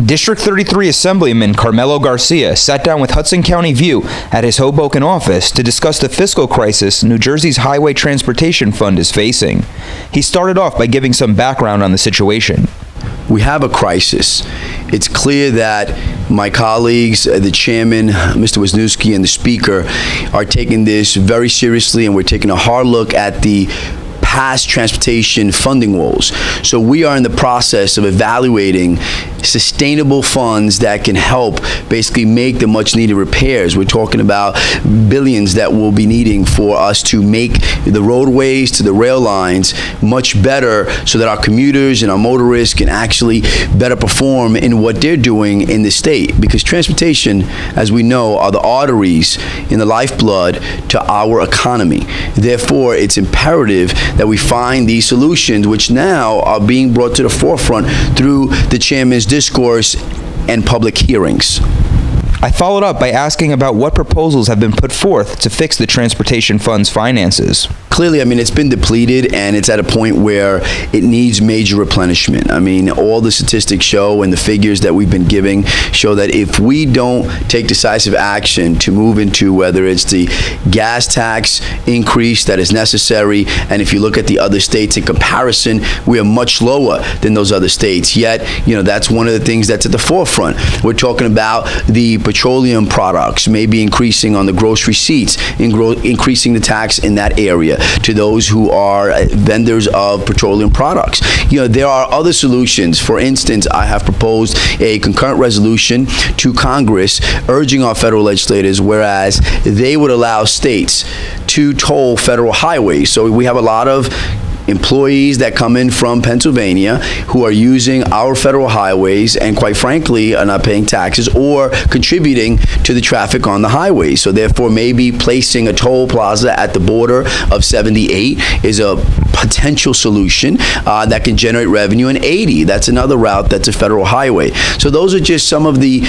District 33 Assemblyman Carmelo Garcia sat down with Hudson County View at his Hoboken office to discuss the fiscal crisis New Jersey's Highway Transportation Fund is facing. He started off by giving some background on the situation. We have a crisis. It's clear that my colleagues, the chairman, Mr. Wisniewski, and the speaker are taking this very seriously, and we're taking a hard look at the past transportation funding woes. So we are in the process of evaluating sustainable funds that can help basically make the much needed repairs. We're talking about billions that we'll be needing for us to make the roadways to the rail lines much better so that our commuters and our motorists can actually better perform in what they're doing in the state. Because transportation, as we know, are the arteries in the lifeblood to our economy. Therefore, it's imperative that we find these solutions, which now are being brought to the forefront through the chairman's discourse and public hearings. I followed up by asking about what proposals have been put forth to fix the transportation fund's finances. Clearly, I mean, it's been depleted, and it's at a point where it needs major replenishment. I mean, all the statistics show, and the figures that we've been giving show that if we don't take decisive action to move into whether it's the gas tax increase that is necessary, and if you look at the other states in comparison, we are much lower than those other states. Yet, you know, that's one of the things that's at the forefront. We're talking about the petroleum products, maybe increasing on the gross receipts, increasing the tax in that area to those who are vendors of petroleum products. You know, there are other solutions. For instance, I have proposed a concurrent resolution to Congress urging our federal legislators, whereas they would allow states to toll federal highways. So we have a lot of employees that come in from Pennsylvania who are using our federal highways and, quite frankly, are not paying taxes or contributing to the traffic on the highways. So therefore, maybe placing a toll plaza at the border of 78 is a potential solution that can generate revenue, and 80, that's another route that's a federal highway. So those are just some of the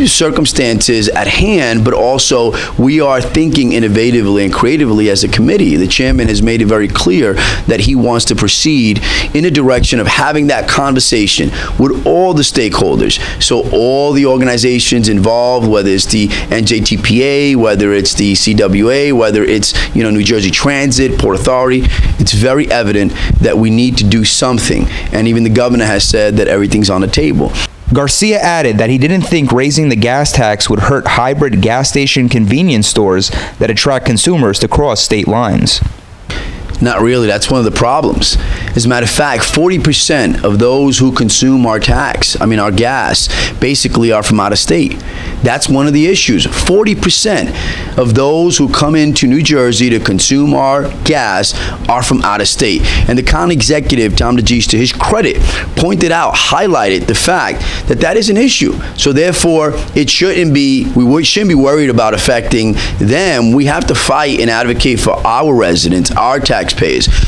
circumstances at hand, but also we are thinking innovatively and creatively as a committee. The chairman has made it very clear that he wants to proceed in a direction of having that conversation with all the stakeholders. So all the organizations involved, whether it's the NJTPA, whether it's the CWA, whether it's, you know, New Jersey Transit, Port Authority, it's very evident that we need to do something. And even the governor has said that everything's on the table. Garcia added that he didn't think raising the gas tax would hurt hybrid gas station convenience stores that attract consumers to cross state lines. Not really. That's one of the problems. As a matter of fact, 40% of those who consume our gas, basically are from out of state. That's one of the issues. 40% of those who come into New Jersey to consume our gas are from out of state. And the county executive, Tom DeGise, to his credit, highlighted the fact that that is an issue. So therefore, we shouldn't be worried about affecting them. We have to fight and advocate for our residents, our taxpayers.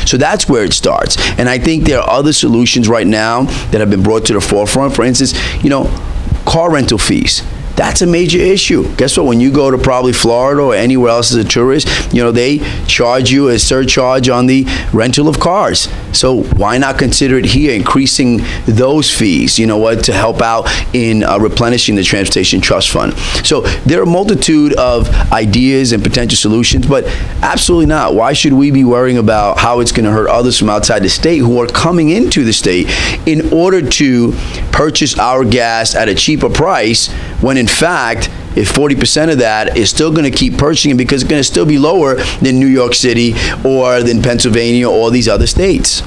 So that's where it starts. And I think there are other solutions right now that have been brought to the forefront. For instance, you know, car rental fees. That's a major issue. Guess what? When you go to probably Florida or anywhere else as a tourist, you know, they charge you a surcharge on the rental of cars. So why not consider it here, increasing those fees, you know what, to help out in replenishing the Transportation Trust Fund. So there are a multitude of ideas and potential solutions, but absolutely not. Why should we be worrying about how it's going to hurt others from outside the state who are coming into the state in order to purchase our gas at a cheaper price, when in fact, if 40% of that is still going to keep purchasing it because it's going to still be lower than New York City or than Pennsylvania or these other states.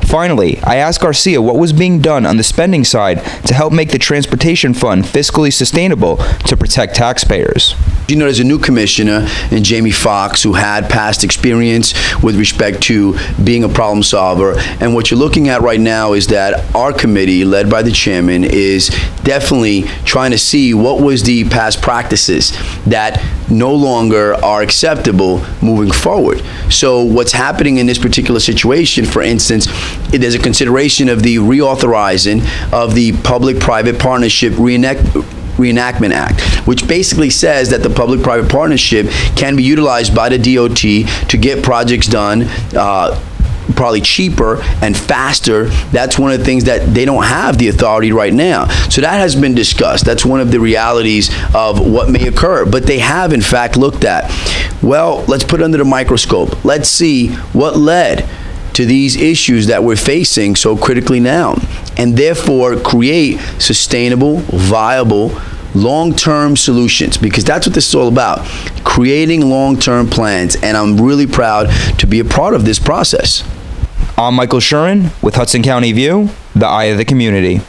Finally, I asked Garcia what was being done on the spending side to help make the transportation fund fiscally sustainable to protect taxpayers. You know, there's a new commissioner in Jamie Foxx who had past experience with respect to being a problem solver. And what you're looking at right now is that our committee, led by the chairman, is definitely trying to see what was the past practices that no longer are acceptable moving forward. So what's happening in this particular situation, for instance, there's a consideration of the reauthorizing of the Public-Private Partnership Reenactment Act, which basically says that the public-private partnership can be utilized by the DOT to get projects done probably cheaper and faster. That's one of the things that they don't have the authority right now. So that has been discussed. That's one of the realities of what may occur. But they have, in fact, looked at, well, let's put it under the microscope. Let's see what led to these issues that we're facing so critically now, and therefore create sustainable, viable, long-term solutions, because that's what this is all about, creating long-term plans. And I'm really proud to be a part of this process. I'm Michael Shuren with Hudson County View, the eye of the community.